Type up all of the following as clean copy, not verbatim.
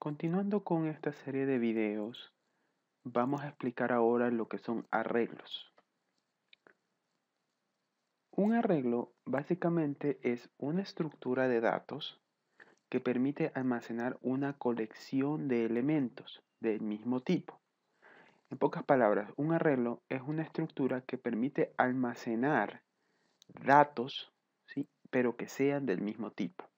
Continuando con esta serie de videos, vamos a explicar ahora lo que son arreglos. Un arreglo básicamente es una estructura de datos que permite almacenar una colección de elementos del mismo tipo. En pocas palabras, un arreglo es una estructura que permite almacenar datos, ¿sí? Pero que sean del mismo tipo.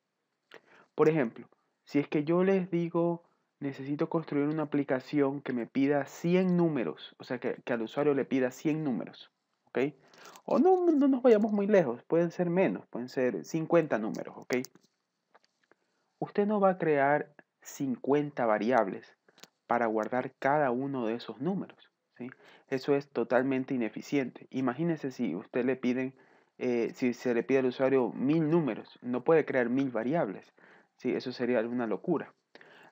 Por ejemplo, si es que yo les digo, necesito construir una aplicación que me pida 100 números, o sea, que al usuario le pida 100 números, ¿ok? O no nos vayamos muy lejos, pueden ser menos, pueden ser 50 números, ¿ok? Usted no va a crear 50 variables para guardar cada uno de esos números, ¿sí? Eso es totalmente ineficiente. Imagínese si usted le piden, si se le pide al usuario 1000 números, no puede crear 1000 variables, ¿sí? Eso sería una locura.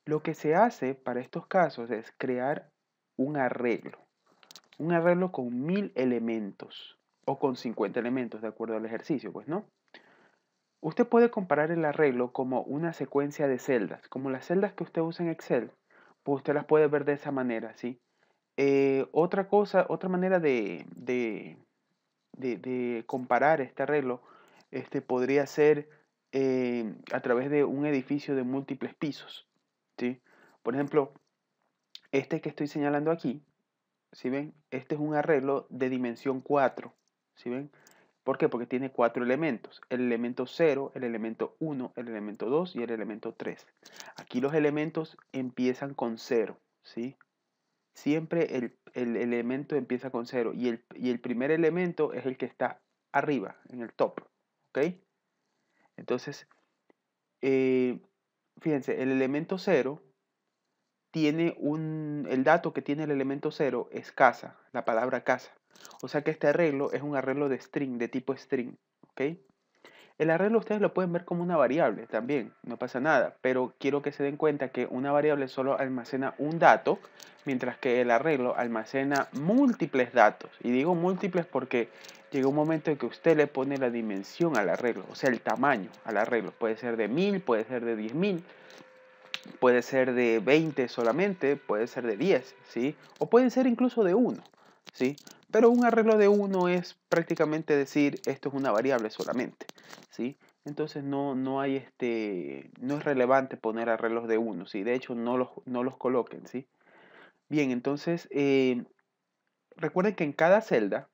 Lo que se hace para estos casos es crear un arreglo con 1000 elementos o con 50 elementos de acuerdo al ejercicio, pues no. Usted puede comparar el arreglo como una secuencia de celdas, como las celdas que usted usa en Excel, pues usted las puede ver de esa manera, ¿sí? Otra manera de comparar este arreglo podría ser a través de un edificio de múltiples pisos, ¿sí? Por ejemplo, este que estoy señalando aquí, ¿sí ven? Este es un arreglo de dimensión 4, ¿sí ven? ¿Por qué? Porque tiene 4 elementos. El elemento 0, el elemento 1, el elemento 2 y el elemento 3. Aquí los elementos empiezan con 0, ¿sí? Siempre el elemento empieza con 0 y el primer elemento es el que está arriba, en el top, ¿ok? Entonces, eh, fíjense, el elemento 0 el dato que tiene el elemento 0 es casa, la palabra casa. O sea que este arreglo es un arreglo de string, de tipo string, ¿ok? El arreglo ustedes lo pueden ver como una variable también, no pasa nada, pero quiero que se den cuenta que una variable solo almacena un dato, mientras que el arreglo almacena múltiples datos. Y digo múltiples porque llega un momento en que usted le pone la dimensión al arreglo, o sea, el tamaño al arreglo. Puede ser de 1000, puede ser de 10.000, puede ser de 20 solamente, puede ser de 10, ¿sí? O puede ser incluso de 1, ¿sí? Pero un arreglo de 1 es prácticamente decir, esto es una variable solamente, ¿sí? Entonces no es relevante poner arreglos de 1, ¿sí? De hecho, no los coloquen, ¿sí? Bien, entonces, recuerden que en cada celda,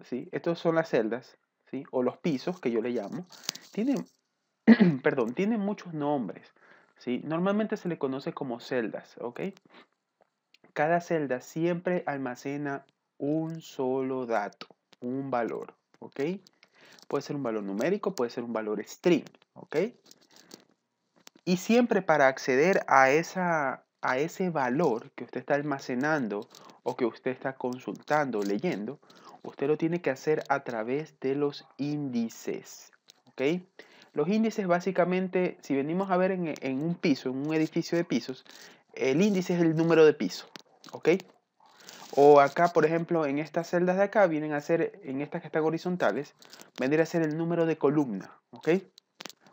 ¿sí? Estas son las celdas, ¿sí? O los pisos, que yo le llamo, tienen perdón, tiene muchos nombres, ¿sí? Normalmente se le conoce como celdas, ¿ok? Cada celda siempre almacena un solo dato, un valor, ¿ok? Puede ser un valor numérico, puede ser un valor string, ¿ok? Y siempre para acceder a ese valor que usted está almacenando o que usted está consultando, leyendo, usted lo tiene que hacer a través de los índices, ¿ok? Los índices básicamente, si venimos a ver en un piso, en un edificio de pisos, el índice es el número de piso, ¿ok? O acá, por ejemplo, en estas celdas de acá, vienen a ser, en estas que están horizontales, vendría a ser el número de columna, ¿ok?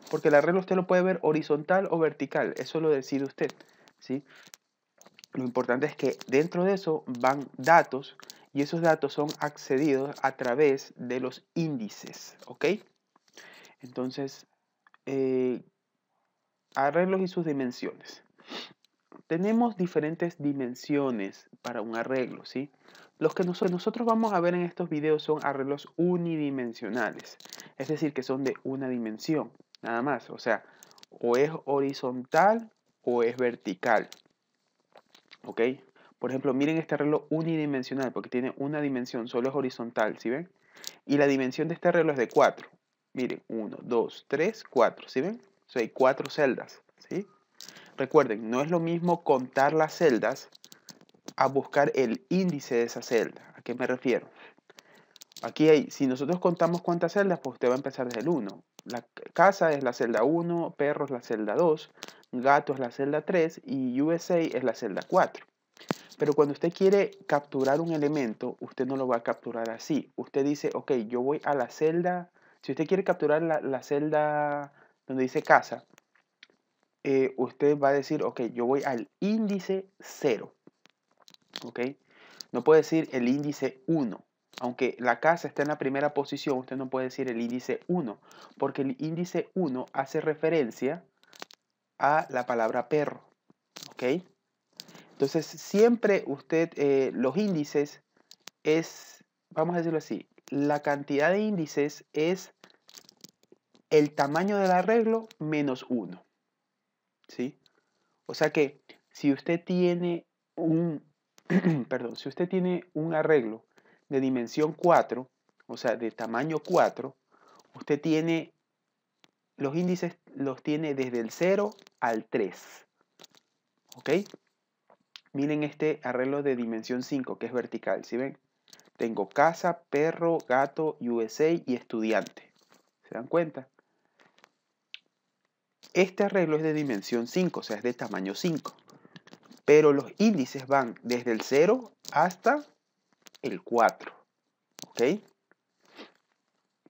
Porque el arreglo usted lo puede ver horizontal o vertical, eso lo decide usted, ¿sí? Lo importante es que dentro de eso van datos y esos datos son accedidos a través de los índices, ¿ok? Entonces, eh, arreglos y sus dimensiones. Tenemos diferentes dimensiones para un arreglo, ¿sí? Los que nosotros vamos a ver en estos videos son arreglos unidimensionales, es decir, que son de una dimensión, nada más. O sea, o es horizontal o es vertical, ¿ok? Por ejemplo, miren este arreglo unidimensional porque tiene una dimensión, solo es horizontal, ¿sí ven? Y la dimensión de este arreglo es de 4. Miren, 1, 2, 3, 4, ¿sí ven? O sea, hay 4 celdas, ¿sí? Recuerden, no es lo mismo contar las celdas a buscar el índice de esa celda. ¿A qué me refiero? Aquí hay, si nosotros contamos cuántas celdas, pues usted va a empezar desde el 1. La casa es la celda 1, perro es la celda 2, gato es la celda 3 y USA es la celda 4. Pero cuando usted quiere capturar un elemento, usted no lo va a capturar así. Usted dice, ok, yo voy a la celda, si usted quiere capturar la celda donde dice casa, usted va a decir, ok, yo voy al índice 0, ok. No puede decir el índice 1. Aunque la casa está en la primera posición, usted no puede decir el índice 1, porque el índice 1 hace referencia a la palabra perro, ¿ok? Entonces, siempre usted, los índices es, vamos a decirlo así, la cantidad de índices es el tamaño del arreglo menos 1, ¿sí? O sea que si usted tiene un, perdón, si usted tiene un arreglo de dimensión 4, o sea, de tamaño 4, usted tiene, los índices los tiene desde el 0 al 3, ¿ok? Miren este arreglo de dimensión 5 que es vertical, ¿sí ven? Tengo casa, perro, gato, USA y estudiante. ¿Se dan cuenta? Este arreglo es de dimensión 5, o sea, es de tamaño 5. Pero los índices van desde el 0 hasta el 4. ¿Ok?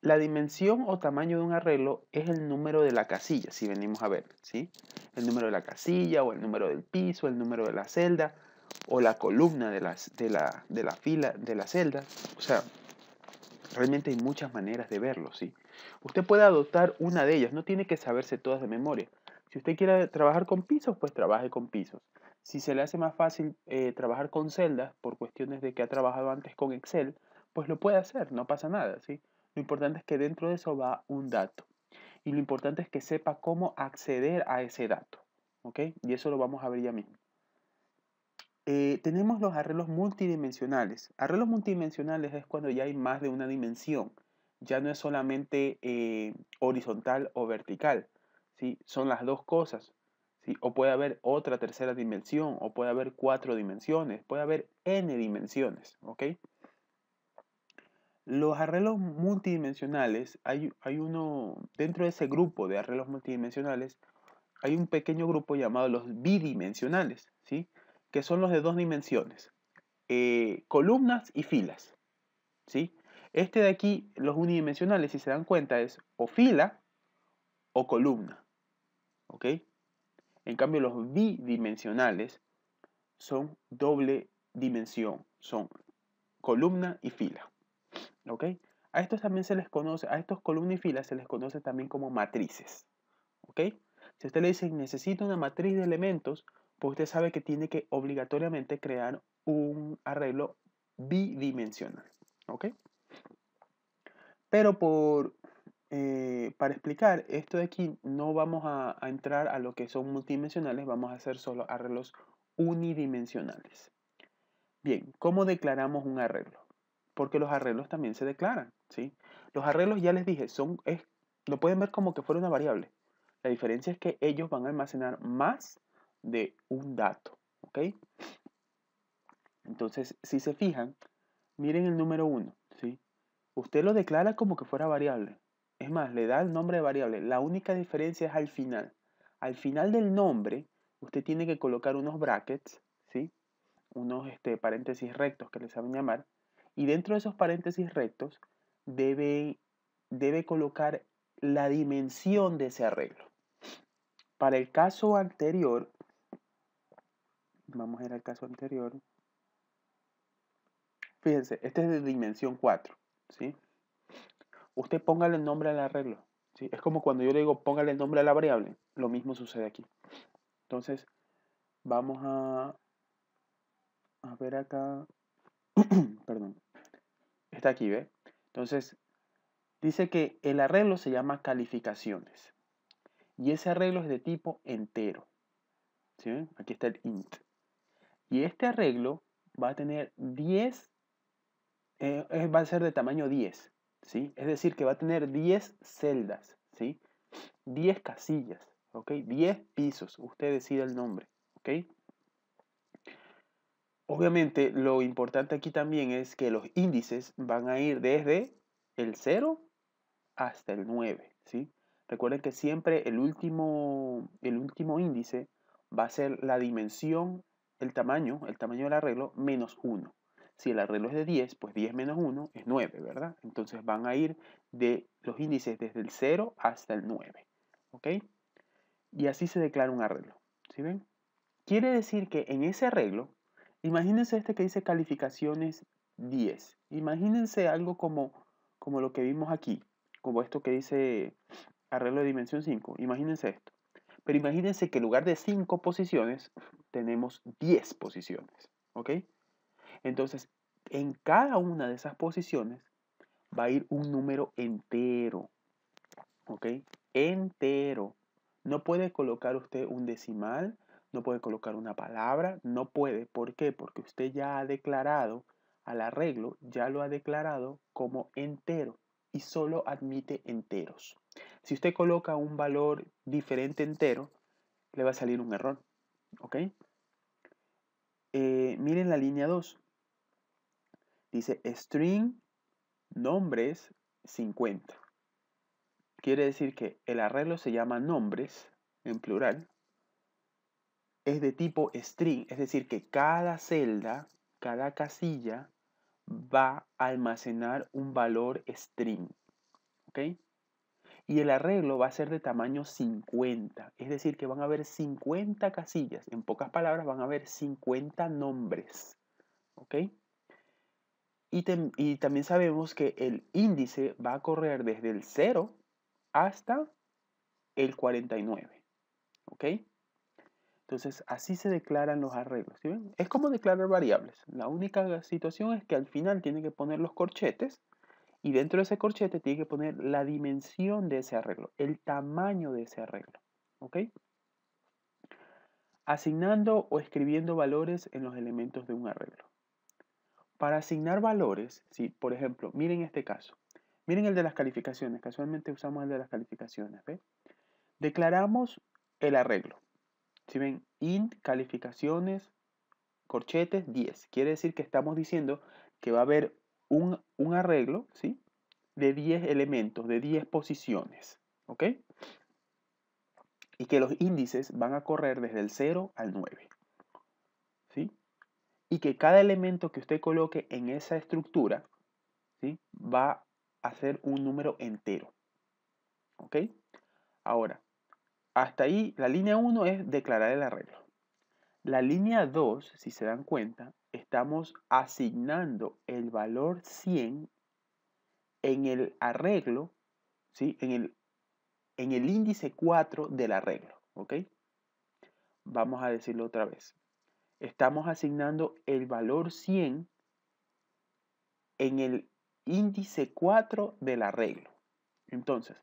La dimensión o tamaño de un arreglo es el número de la casilla, si venimos a ver, ¿sí? El número de la casilla o el número del piso, el número de la celda o la columna de la fila de la celda. O sea, realmente hay muchas maneras de verlo, ¿sí? Usted puede adoptar una de ellas, no tiene que saberse todas de memoria. Si usted quiere trabajar con pisos, pues trabaje con pisos. Si se le hace más fácil trabajar con celdas por cuestiones de que ha trabajado antes con Excel, pues lo puede hacer, no pasa nada, ¿sí? Lo importante es que dentro de eso va un dato. Y lo importante es que sepa cómo acceder a ese dato, ¿ok? Y eso lo vamos a ver ya mismo. Tenemos los arreglos multidimensionales. Arreglos multidimensionales es cuando ya hay más de una dimensión. Ya no es solamente horizontal o vertical, ¿sí? Son las dos cosas, ¿sí? O puede haber otra tercera dimensión, o puede haber 4 dimensiones, puede haber n dimensiones, ¿ok? Los arreglos multidimensionales, hay uno, dentro de ese grupo de arreglos multidimensionales, hay un pequeño grupo llamado los bidimensionales, ¿sí? Que son los de 2 dimensiones, columnas y filas, ¿sí? Este de aquí, los unidimensionales, si se dan cuenta, es o fila o columna, ¿ok? En cambio, los bidimensionales son doble dimensión, son columna y fila, ¿ok? A estos también se les conoce, a estos columna y fila se les conoce también como matrices, ¿ok? Si usted le dice necesito una matriz de elementos, pues usted sabe que tiene que obligatoriamente crear un arreglo bidimensional, ¿ok? Pero para explicar esto de aquí, no vamos a entrar a lo que son multidimensionales, vamos a hacer solo arreglos unidimensionales. Bien, ¿cómo declaramos un arreglo? Porque los arreglos también se declaran, ¿sí? Los arreglos, ya les dije, lo pueden ver como que fuera una variable. La diferencia es que ellos van a almacenar más de un dato, ¿ok? Entonces, si se fijan, miren el número 1, ¿sí? Usted lo declara como que fuera variable. Es más, le da el nombre de variable. La única diferencia es al final. Al final del nombre, usted tiene que colocar unos brackets, ¿sí? Unos paréntesis rectos que les saben llamar. Y dentro de esos paréntesis rectos, debe colocar la dimensión de ese arreglo. Para el caso anterior, vamos a ir al caso anterior. Fíjense, este es de dimensión 4, ¿sí? Usted póngale el nombre al arreglo, ¿sí? Es como cuando yo le digo póngale el nombre a la variable, lo mismo sucede aquí. Entonces, vamos a ver acá, perdón, está aquí, ¿ve? Entonces, dice que el arreglo se llama calificaciones y ese arreglo es de tipo entero, ¿sí? Aquí está el int. Y este arreglo va a tener 10, va a ser de tamaño 10, ¿sí? Es decir, que va a tener 10 celdas, ¿sí? 10 casillas, ¿ok? 10 pisos, usted decide el nombre, ¿ok? Obviamente, lo importante aquí también es que los índices van a ir desde el 0 hasta el 9, ¿sí? Recuerden que siempre el último índice va a ser la dimensión, el tamaño del arreglo, menos 1. Si el arreglo es de 10, pues 10 menos 1 es 9, ¿verdad? Entonces van a ir de los índices desde el 0 hasta el 9, ¿ok? Y así se declara un arreglo. ¿Sí ven? Quiere decir que en ese arreglo, imagínense este que dice calificaciones 10. Imagínense algo como lo que vimos aquí, como esto que dice arreglo de dimensión 5. Imagínense esto. Pero imagínense que en lugar de 5 posiciones, tenemos 10 posiciones. ¿Ok? Entonces, en cada una de esas posiciones va a ir un número entero. ¿Ok? Entero. No puede colocar usted un decimal, no puede colocar una palabra, no puede. ¿Por qué? Porque usted ya ha declarado al arreglo, ya lo ha declarado como entero y solo admite enteros. Si usted coloca un valor diferente entero, le va a salir un error. ¿Ok? Miren la línea 2. Dice string nombres 50. Quiere decir que el arreglo se llama nombres, en plural, es de tipo string, es decir, que cada celda, cada casilla va a almacenar un valor string. ¿Ok? Y el arreglo va a ser de tamaño 50, es decir, que van a haber 50 casillas. En pocas palabras, van a haber 50 nombres. ¿Ok? Y también sabemos que el índice va a correr desde el 0 hasta el 49. ¿Ok? Entonces, así se declaran los arreglos. ¿Sí ven? Es como declarar variables. La única situación es que al final tiene que poner los corchetes y dentro de ese corchete tiene que poner la dimensión de ese arreglo, el tamaño de ese arreglo. ¿Ok? Asignando o escribiendo valores en los elementos de un arreglo. Para asignar valores, si por ejemplo, miren este caso. Miren el de las calificaciones. Casualmente usamos el de las calificaciones. ¿Ve? Declaramos el arreglo. Si ven, int calificaciones corchetes 10. Quiere decir que estamos diciendo que va a haber un arreglo, ¿sí? De 10 elementos, de 10 posiciones. ¿Ok? Y que los índices van a correr desde el 0 al 9. ¿Sí? Y que cada elemento que usted coloque en esa estructura, ¿sí? Va a ser un número entero. ¿Ok? Ahora, hasta ahí la línea 1 es declarar el arreglo. La línea 2, si se dan cuenta, estamos asignando el valor 100 en el arreglo, ¿sí? En el índice 4 del arreglo. ¿Ok? Vamos a decirlo otra vez. Estamos asignando el valor 100 en el índice 4 del arreglo. Entonces,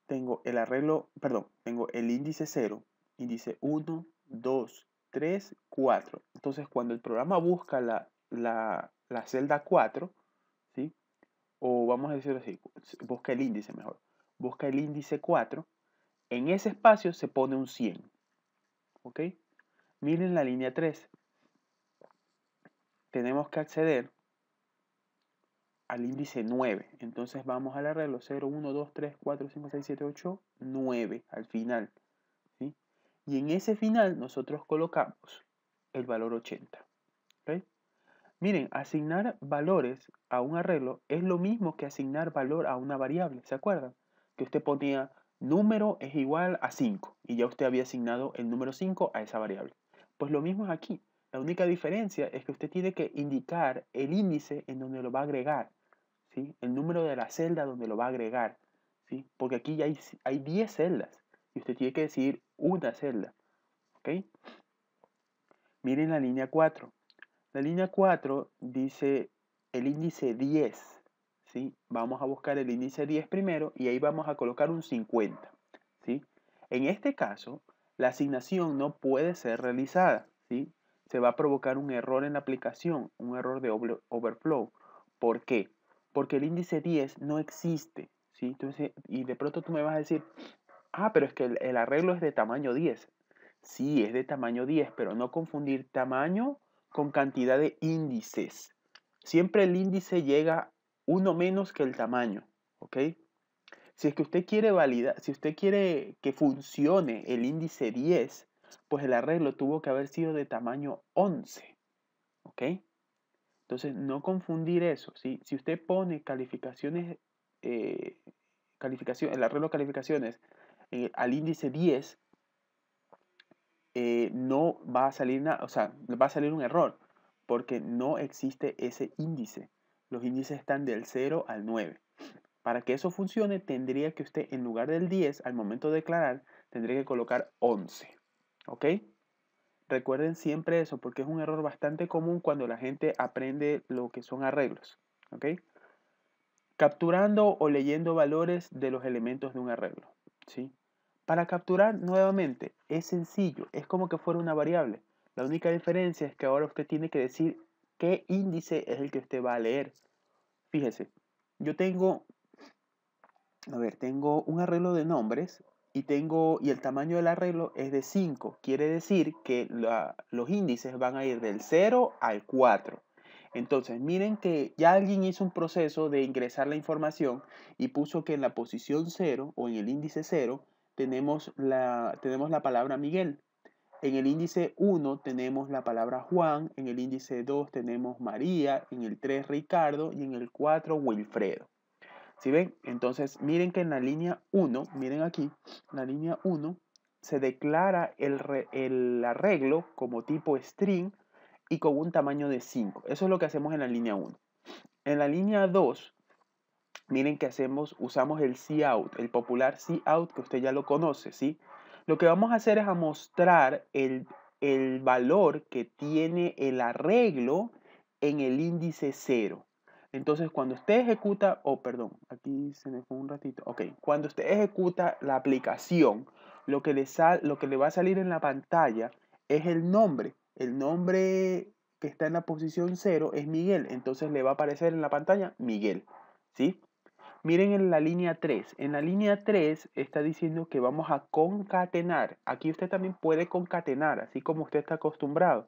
tengo el arreglo, perdón, tengo el índice 0, índice 1, 2, 3, 4. Entonces, cuando el programa busca la celda 4, ¿sí? O vamos a decirlo así, busca el índice mejor. Busca el índice 4, en ese espacio se pone un 100. ¿Ok? Miren la línea 3. Tenemos que acceder al índice 9. Entonces vamos al arreglo 0, 1, 2, 3, 4, 5, 6, 7, 8, 9 al final. ¿Sí? Y en ese final nosotros colocamos el valor 80. ¿Ok? Miren, asignar valores a un arreglo es lo mismo que asignar valor a una variable. ¿Se acuerdan? Que usted ponía número es igual a 5 y ya usted había asignado el número 5 a esa variable. Pues lo mismo es aquí. La única diferencia es que usted tiene que indicar el índice en donde lo va a agregar, ¿sí? El número de la celda donde lo va a agregar, ¿sí? Porque aquí ya hay 10 celdas y usted tiene que decidir una celda. ¿Ok? Miren la línea 4. La línea 4 dice el índice 10, ¿sí? Vamos a buscar el índice 10 primero y ahí vamos a colocar un 50, ¿sí? En este caso, la asignación no puede ser realizada, ¿sí? Se va a provocar un error en la aplicación, un error de overflow. ¿Por qué? Porque el índice 10 no existe, ¿sí? Entonces, y de pronto tú me vas a decir, pero es que el arreglo es de tamaño 10. Sí, es de tamaño 10, pero no confundir tamaño con cantidad de índices. Siempre el índice llega uno menos que el tamaño, ¿ok? Si es que usted quiere validar, si usted quiere que funcione el índice 10, pues el arreglo tuvo que haber sido de tamaño 11, ¿ok? Entonces, no confundir eso, ¿sí? Si usted pone calificaciones, el arreglo de calificaciones al índice 10, no va a salir nada, o sea, va a salir un error, porque no existe ese índice. Los índices están del 0 al 9. Para que eso funcione, tendría que usted, en lugar del 10, al momento de declarar, tendría que colocar 11. ¿Ok? Recuerden siempre eso, porque es un error bastante común cuando la gente aprende lo que son arreglos. ¿Ok? Capturando o leyendo valores de los elementos de un arreglo. ¿Sí? Para capturar nuevamente es sencillo, es como que fuera una variable. La única diferencia es que ahora usted tiene que decir qué índice es el que usted va a leer. Fíjese, yo tengo un arreglo de nombres y el tamaño del arreglo es de 5. Quiere decir que los índices van a ir del 0 al 4. Entonces, miren que ya alguien hizo un proceso de ingresar la información y puso que en la posición 0 o en el índice 0 tenemos la palabra Miguel. En el índice 1 tenemos la palabra Juan, en el índice 2 tenemos María, en el 3 Ricardo y en el 4 Wilfredo. ¿Sí ven? Entonces, miren que en la línea 1, miren aquí, la línea 1 se declara el arreglo como tipo string y con un tamaño de 5. Eso es lo que hacemos en la línea 1. En la línea 2, miren que usamos el cout, el popular cout que usted ya lo conoce, ¿sí? Lo que vamos a hacer es a mostrar el valor que tiene el arreglo en el índice 0. Entonces, cuando usted ejecuta, aquí se me fue un ratito. Ok, cuando usted ejecuta la aplicación, lo que le va a salir en la pantalla es el nombre. El nombre que está en la posición 0 es Miguel. Entonces le va a aparecer en la pantalla Miguel. ¿Sí? Miren en la línea 3. En la línea 3 está diciendo que vamos a concatenar. Aquí usted también puede concatenar, así como usted está acostumbrado.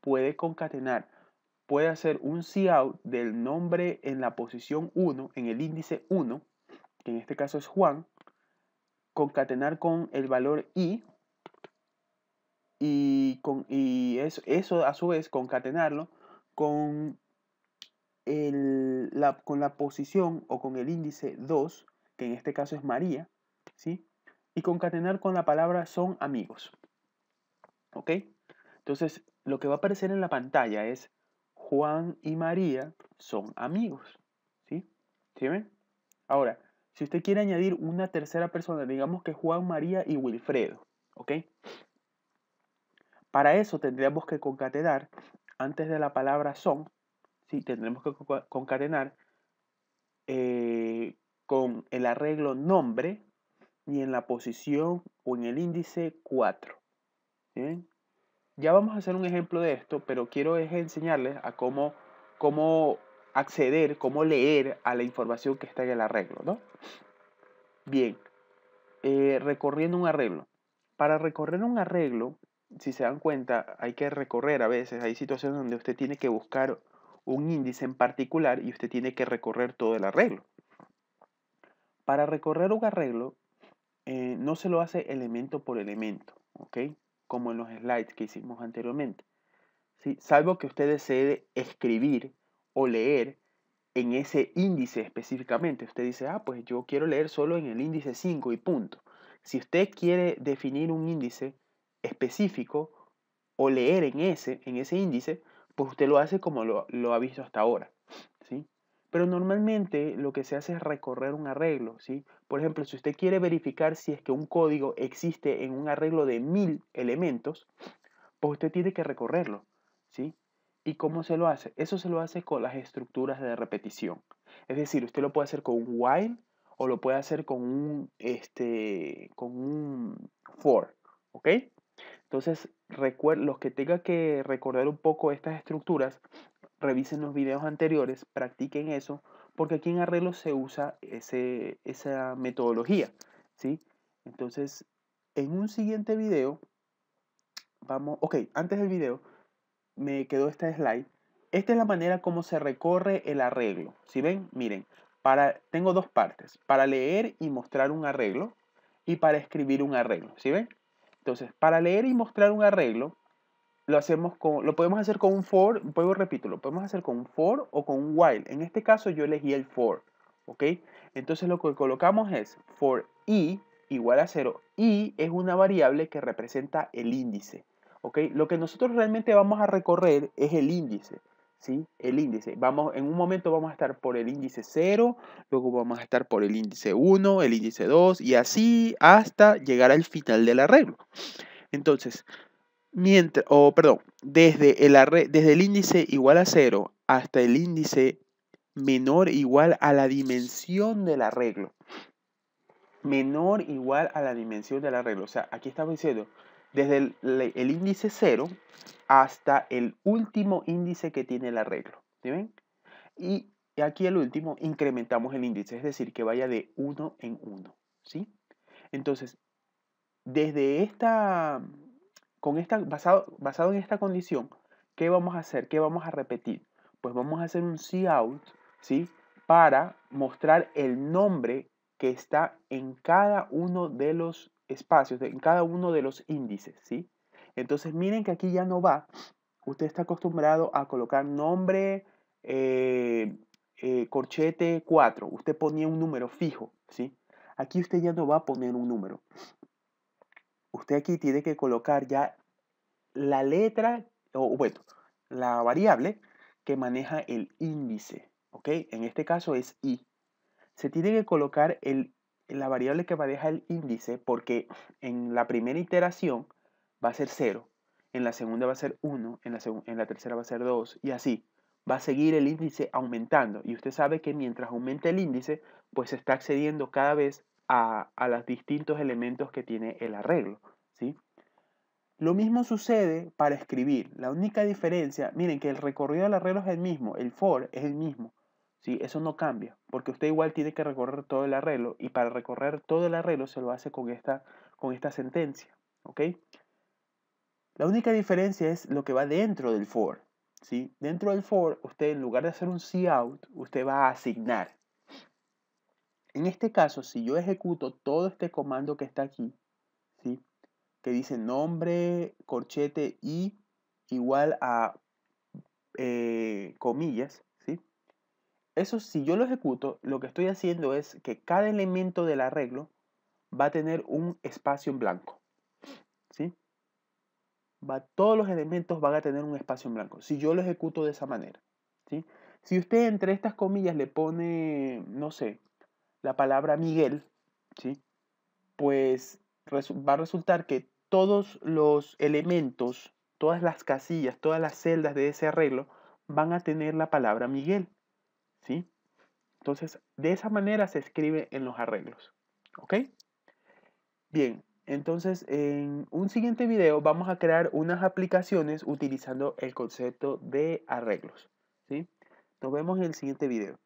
Puede concatenar. Puede hacer un cout del nombre en la posición 1, en el índice 1, que en este caso es Juan, concatenar con el valor i y eso a su vez concatenarlo con con la posición o con el índice 2, que en este caso es María, ¿sí? Y concatenar con la palabra son amigos. ¿Ok? Entonces, lo que va a aparecer en la pantalla es Juan y María son amigos. ¿Sí? ¿Sí ven? Ahora, si usted quiere añadir una tercera persona, digamos que Juan, María y Wilfredo. ¿Ok? Para eso tendríamos que concatenar antes de la palabra son, ¿sí? Tendremos que concatenar con el arreglo nombre y en la posición o en el índice 4. ¿Bien? Ya vamos a hacer un ejemplo de esto, pero quiero enseñarles a cómo acceder, cómo leer a la información que está en el arreglo, ¿no? Bien, recorriendo un arreglo. Para recorrer un arreglo, si se dan cuenta, hay que recorrer a veces, hay situaciones donde usted tiene que buscar un índice en particular y usted tiene que recorrer todo el arreglo. Para recorrer un arreglo, no se lo hace elemento por elemento, ¿ok? Como en los slides que hicimos anteriormente. ¿Sí? Salvo que usted desee escribir o leer en ese índice específicamente. Usted dice, pues yo quiero leer solo en el índice 5 y punto. Si usted quiere definir un índice específico o leer en ese índice, pues usted lo hace como lo ha visto hasta ahora, ¿sí? Pero normalmente lo que se hace es recorrer un arreglo, ¿sí? Por ejemplo, si usted quiere verificar si es que un código existe en un arreglo de 1000 elementos, pues usted tiene que recorrerlo, ¿sí? ¿Y cómo se lo hace? Eso se lo hace con las estructuras de repetición. Es decir, usted lo puede hacer con un while o lo puede hacer con un for, ¿ok? Entonces, los que tengan que recordar un poco estas estructuras, revisen los videos anteriores, practiquen eso, porque aquí en Arreglo se usa esa metodología, ¿sí? Entonces, en un siguiente video, antes del video, me quedó esta slide. Esta es la manera como se recorre el arreglo. ¿Sí ven? Miren, tengo dos partes, para leer y mostrar un arreglo y para escribir un arreglo. ¿Sí ven? Entonces, para leer y mostrar un arreglo, lo podemos hacer con un for, repito, lo podemos hacer con un for o con un while. En este caso yo elegí el for, ¿ok? Entonces lo que colocamos es for i igual a 0 y es una variable que representa el índice. ¿Ok? Lo que nosotros realmente vamos a recorrer es el índice. ¿Sí? El índice. En un momento vamos a estar por el índice 0, luego vamos a estar por el índice 1, el índice 2 y así hasta llegar al final del arreglo. Entonces, desde el índice igual a 0 hasta el índice menor o igual a la dimensión del arreglo. Menor o igual a la dimensión del arreglo. O sea, aquí estamos diciendo desde el índice 0 hasta el último índice que tiene el arreglo. ¿Sí ven? Y aquí el último incrementamos el índice, es decir, que vaya de 1 en 1. ¿Sí? Entonces, desde basado en esta condición, ¿qué vamos a hacer? ¿Qué vamos a repetir? Pues vamos a hacer un cout, ¿sí? Para mostrar el nombre que está en cada uno de los espacios, en cada uno de los índices, ¿sí? Entonces miren que aquí ya no va. Usted está acostumbrado a colocar nombre, corchete 4. Usted ponía un número fijo, ¿sí? Aquí usted ya no va a poner un número. Usted aquí tiene que colocar ya la letra, o bueno, la variable que maneja el índice, ¿ok? En este caso es i. Se tiene que colocar la variable que maneja el índice porque en la primera iteración va a ser 0, en la segunda va a ser 1, en la tercera va a ser 2 y así. Va a seguir el índice aumentando y usted sabe que mientras aumenta el índice, pues se está accediendo cada vez a los distintos elementos que tiene el arreglo, ¿sí? Lo mismo sucede para escribir. La única diferencia, miren que el recorrido del arreglo es el mismo, el for es el mismo. ¿Sí? Eso no cambia, porque usted igual tiene que recorrer todo el arreglo y para recorrer todo el arreglo se lo hace con esta sentencia. ¿Ok? La única diferencia es lo que va dentro del for. ¿Sí? Dentro del for, usted en lugar de hacer un cout, usted va a asignar. En este caso, si yo ejecuto todo este comando que está aquí, ¿sí? Que dice nombre, corchete y igual a comillas, ¿sí? Eso si yo lo ejecuto, lo que estoy haciendo es que cada elemento del arreglo va a tener un espacio en blanco, ¿sí? Todos los elementos van a tener un espacio en blanco, si yo lo ejecuto de esa manera, ¿sí? Si usted entre estas comillas le pone, no sé, la palabra Miguel, ¿sí? Pues va a resultar que todos los elementos, todas las casillas, todas las celdas de ese arreglo van a tener la palabra Miguel, ¿sí? Entonces, de esa manera se escribe en los arreglos, ¿ok? Bien, entonces en un siguiente video vamos a crear unas aplicaciones utilizando el concepto de arreglos, ¿sí? Nos vemos en el siguiente video.